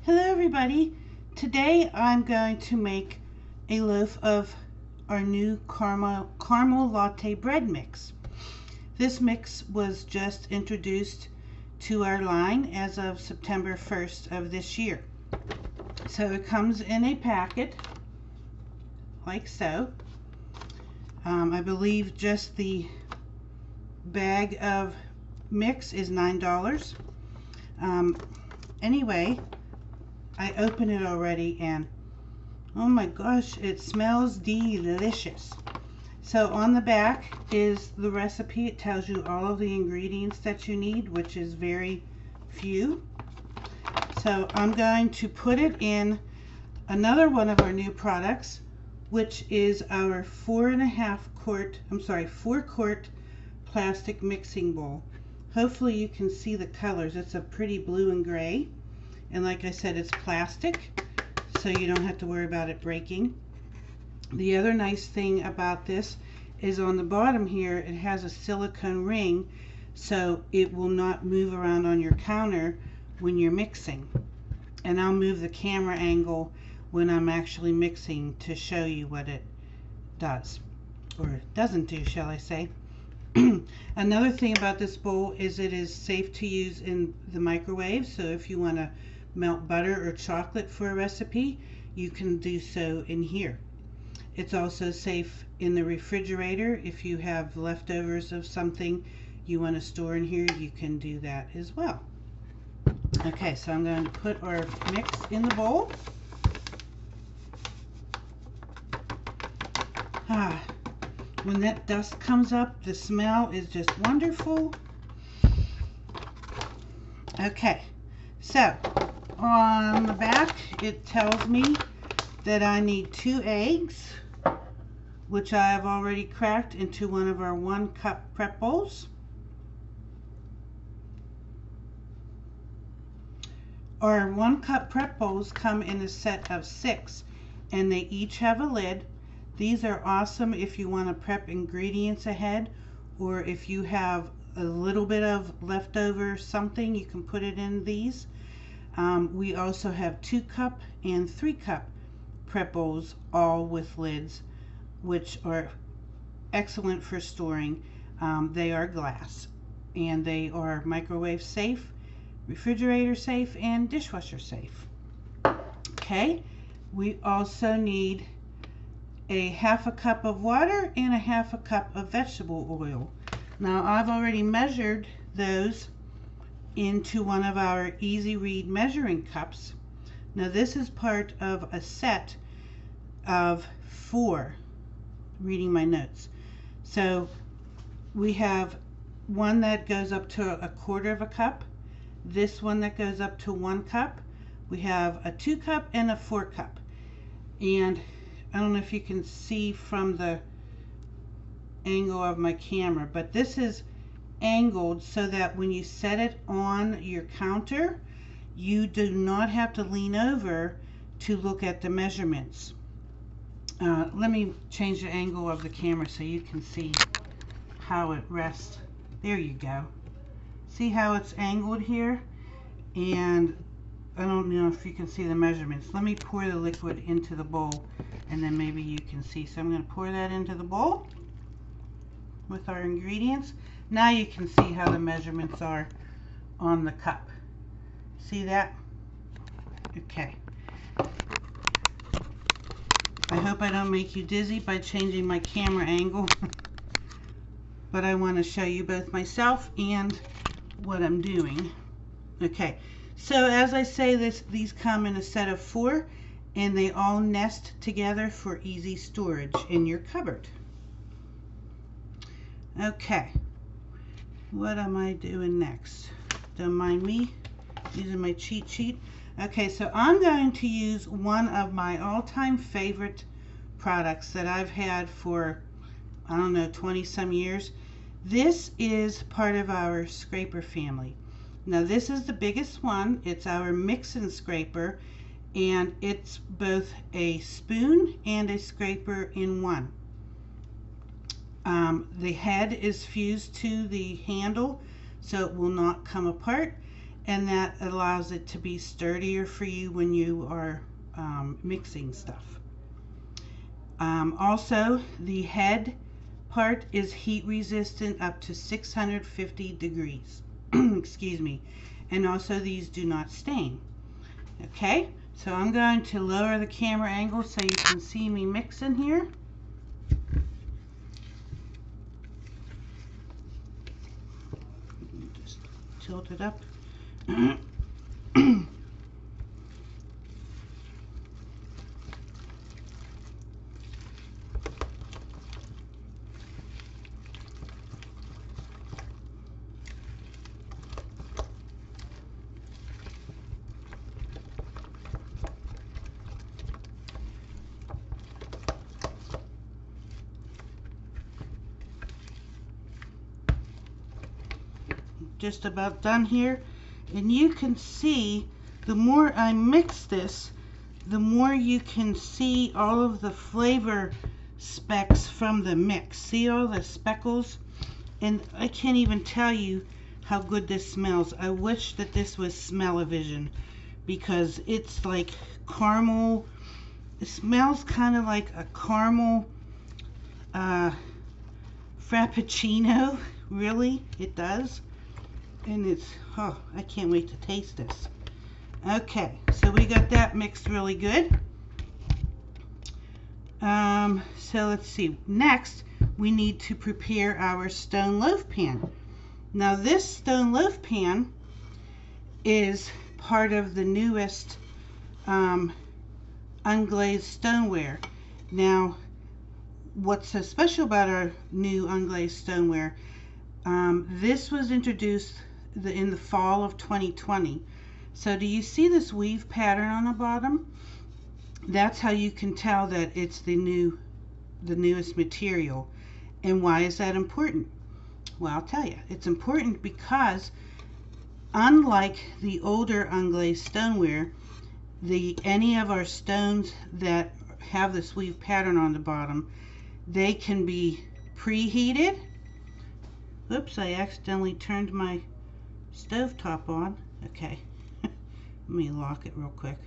Hello everybody. Today I'm going to make a loaf of our new caramel latte bread mix. This mix was just introduced to our line as of September 1st of this year. So it comes in a packet like so. I believe just the bag of mix is $9. Anyway, I opened it already and oh my gosh, it smells delicious. So on the back is the recipe. It tells you all of the ingredients that you need, which is very few. So I'm going to put it in another one of our new products, which is our 4 quart plastic mixing bowl. Hopefully you can see the colors. It's a pretty blue and gray. And like I said, it's plastic, so you don't have to worry about it breaking. The other nice thing about this is on the bottom here, it has a silicone ring, so it will not move around on your counter when you're mixing. And I'll move the camera angle when I'm actually mixing to show you what it does, or doesn't do, shall I say. Another thing about this bowl is it is safe to use in the microwave, so if you want to melt butter or chocolate for a recipe, you can do so in here. It's also safe in the refrigerator. If you have leftovers of something you want to store in here, you can do that as well. Okay, so I'm going to put our mix in the bowl. When that dust comes up, the smell is just wonderful. Okay, so on the back it tells me that I need 2 eggs, which I have already cracked into one of our 1 cup prep bowls. Our 1 cup prep bowls come in a set of 6 and they each have a lid. These are awesome if you want to prep ingredients ahead, or if you have a little bit of leftover something, you can put it in these. We also have 2 cup and 3 cup prep bowls, all with lids, which are excellent for storing. They are glass and they are microwave safe, refrigerator safe, and dishwasher safe. Okay, we also need a 1/2 cup of water and a 1/2 cup of vegetable oil. Now I've already measured those into one of our easy read measuring cups. Now this is part of a set of 4, reading my notes. So we have one that goes up to 1/4 cup, this one that goes up to 1 cup, we have a 2 cup and a 4 cup. And I don't know if you can see from the angle of my camera, but this is angled so that when you set it on your counter, you do not have to lean over to look at the measurements. Let me change the angle of the camera so you can see how it rests. There you go. See how it's angled here? And I don't know if you can see the measurements. Let me pour the liquid into the bowl and then maybe you can see. So I'm going to pour that into the bowl with our ingredients. Now you can see how the measurements are on the cup. See that? Okay. I hope I don't make you dizzy by changing my camera angle. But I want to show you both myself and what I'm doing. Okay. So as I say, these come in a set of 4 and they all nest together for easy storage in your cupboard. Okay, what am I doing next? Don't mind me using my cheat sheet. Okay, so I'm going to use one of my all-time favorite products that I've had for, I don't know, 20 some years. This is part of our scraper family. Now this is the biggest one. It's our mix and scraper, and it's both a spoon and a scraper in one. The head is fused to the handle so it will not come apart, and that allows it to be sturdier for you when you are mixing stuff. Also, the head part is heat resistant up to 650 degrees. Excuse me. And also these do not stain. Okay, so I'm going to lower the camera angle so you can see me mixing here. Just tilt it up. Just about done here, and you can see the more I mix this, the more you can see all of the flavor specks from the mix. See all the speckles? And I can't even tell you how good this smells. I wish that this was smell-o-vision, because it's like caramel. It smells kind of like a caramel frappuccino. Really, it does. And it's, oh, I can't wait to taste this. Okay, so we got that mixed really good. So let's see. Next, we need to prepare our stone loaf pan. Now this stone loaf pan is part of the newest unglazed stoneware. Now, what's so special about our new unglazed stoneware, this was introduced in the fall of 2020. So do you see this weave pattern on the bottom? That's how you can tell that it's the newest material. And why is that important? Well, I'll tell you. It's important because unlike the older unglazed stoneware, any of our stones that have this weave pattern on the bottom, they can be preheated. Oops, I accidentally turned my stovetop on. Okay, let me lock it real quick.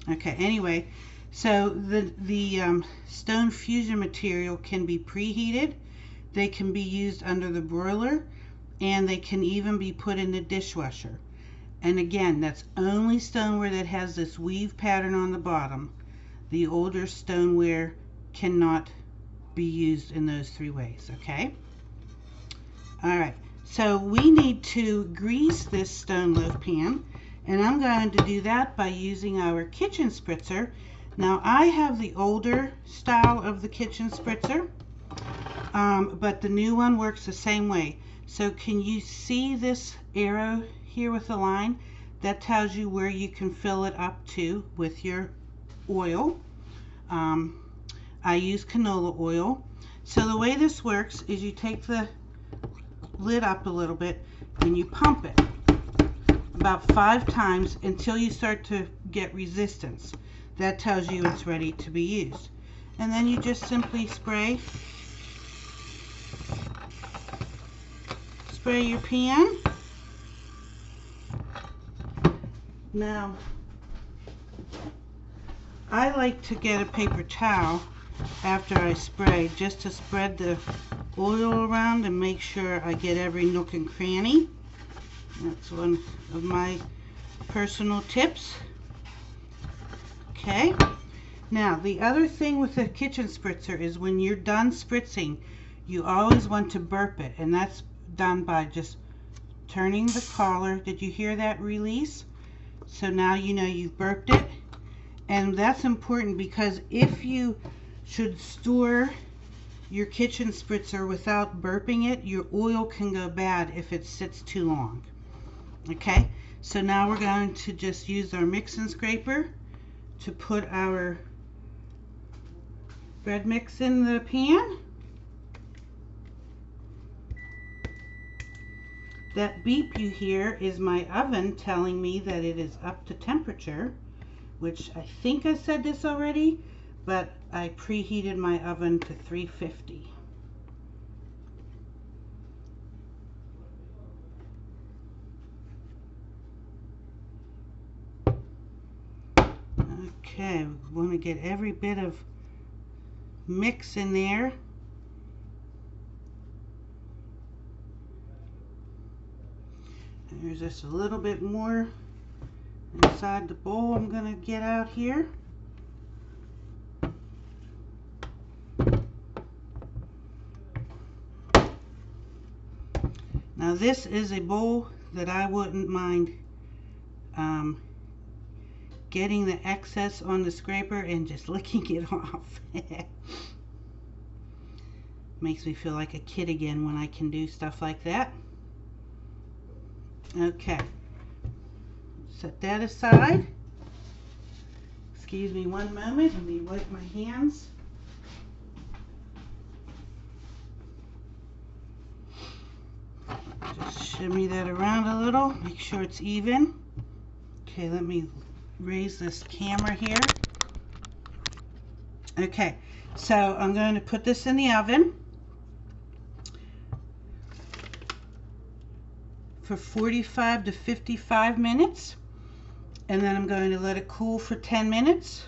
Okay, anyway, so the stone fusion material can be preheated. They can be used under the broiler, and they can even be put in the dishwasher. And again, that's only stoneware that has this weave pattern on the bottom. The older stoneware cannot be used in those three ways, okay? All right, so we need to grease this stone loaf pan, and I'm going to do that by using our kitchen spritzer. Now, I have the older style of the kitchen spritzer, but the new one works the same way. So can you see this arrow here with the line? That tells you where you can fill it up to with your oil. I use canola oil. So the way this works is you take the lid up a little bit and you pump it about 5 times until you start to get resistance. That tells you it's ready to be used. And then you just simply spray your pan. Now, I like to get a paper towel after I spray, just to spread the oil around and make sure I get every nook and cranny. That's one of my personal tips. Okay. Now, the other thing with the kitchen spritzer is when you're done spritzing, you always want to burp it, and that's done by just turning the collar. Did you hear that release? So now you know you've burped it. And that's important because if you should store your kitchen spritzer without burping it, your oil can go bad if it sits too long. Okay, so now we're going to just use our mixing scraper to put our bread mix in the pan. That beep you hear is my oven telling me that it is up to temperature, which I think I said this already, but I preheated my oven to 350. Okay, want to get every bit of mix in there. And there's just a little bit more inside the bowl I'm going to get out here. Now this is a bowl that I wouldn't mind getting the excess on the scraper and just licking it off. Makes me feel like a kid again when I can do stuff like that. Okay, set that aside. Excuse me one moment, let me wipe my hands. Just shimmy that around a little, make sure it's even. Okay, let me raise this camera here. Okay, so I'm going to put this in the oven for 45 to 55 minutes, and then I'm going to let it cool for 10 minutes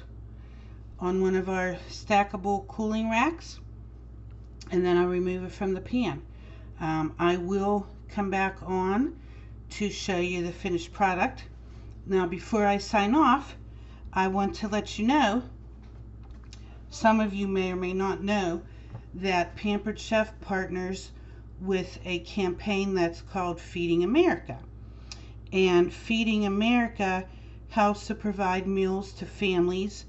on one of our stackable cooling racks, and then I'll remove it from the pan. I will come back on to show you the finished product. Now before I sign off, I want to let you know, some of you may or may not know, that Pampered Chef partners with a campaign that's called Feeding America. And Feeding America helps to provide meals to families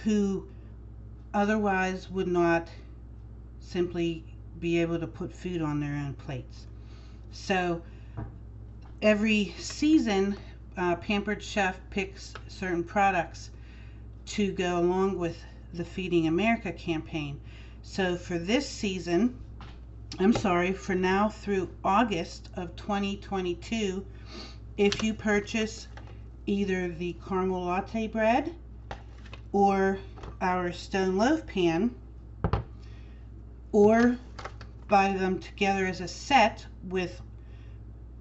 who otherwise would not simply be able to put food on their own plates. So every season, Pampered Chef picks certain products to go along with the Feeding America campaign. So for this season, for now through August of 2022, if you purchase either the caramel latte bread or our stone loaf pan, or buy them together as a set with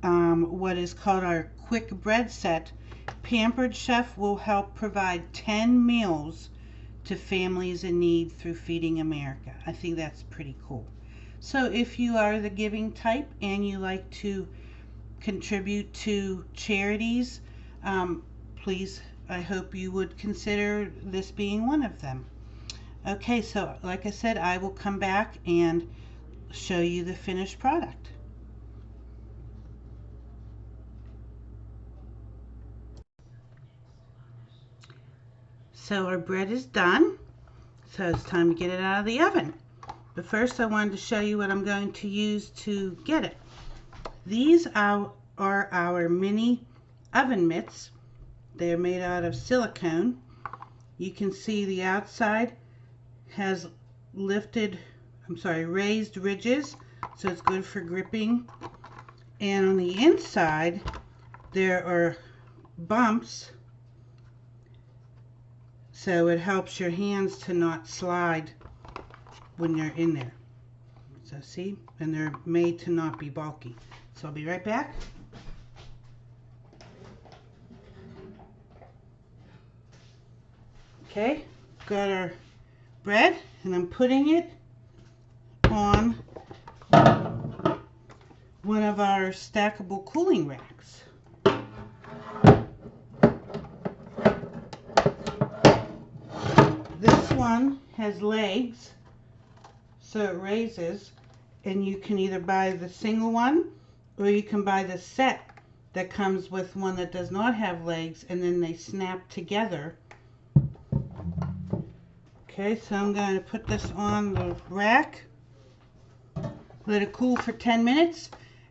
what is called our quick bread set, Pampered Chef will help provide 10 meals to families in need through Feeding America. I think that's pretty cool. So if you are the giving type and you like to contribute to charities, please, I hope you would consider this being one of them. Okay, so like I said, I will come back and show you the finished product. So our bread is done, so it's time to get it out of the oven. But first I wanted to show you what I'm going to use to get it. These are our mini oven mitts. They're made out of silicone. You can see the outside has raised ridges, so it's good for gripping. And on the inside, there are bumps, so it helps your hands to not slide when you're in there. So see, and they're made to not be bulky. So I'll be right back. Okay, got our bread, and I'm putting it on one of our stackable cooling racks. This one has legs, so it raises, and you can either buy the single one or you can buy the set that comes with one that does not have legs, and then they snap together. Okay, so I'm going to put this on the rack, let it cool for 10 minutes,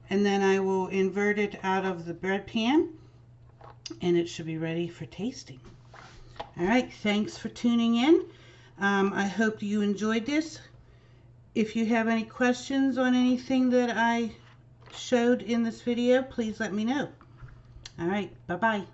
and then I will invert it out of the bread pan, and it should be ready for tasting. All right, thanks for tuning in. I hope you enjoyed this. If you have any questions on anything that I showed in this video, please let me know. All right, bye-bye.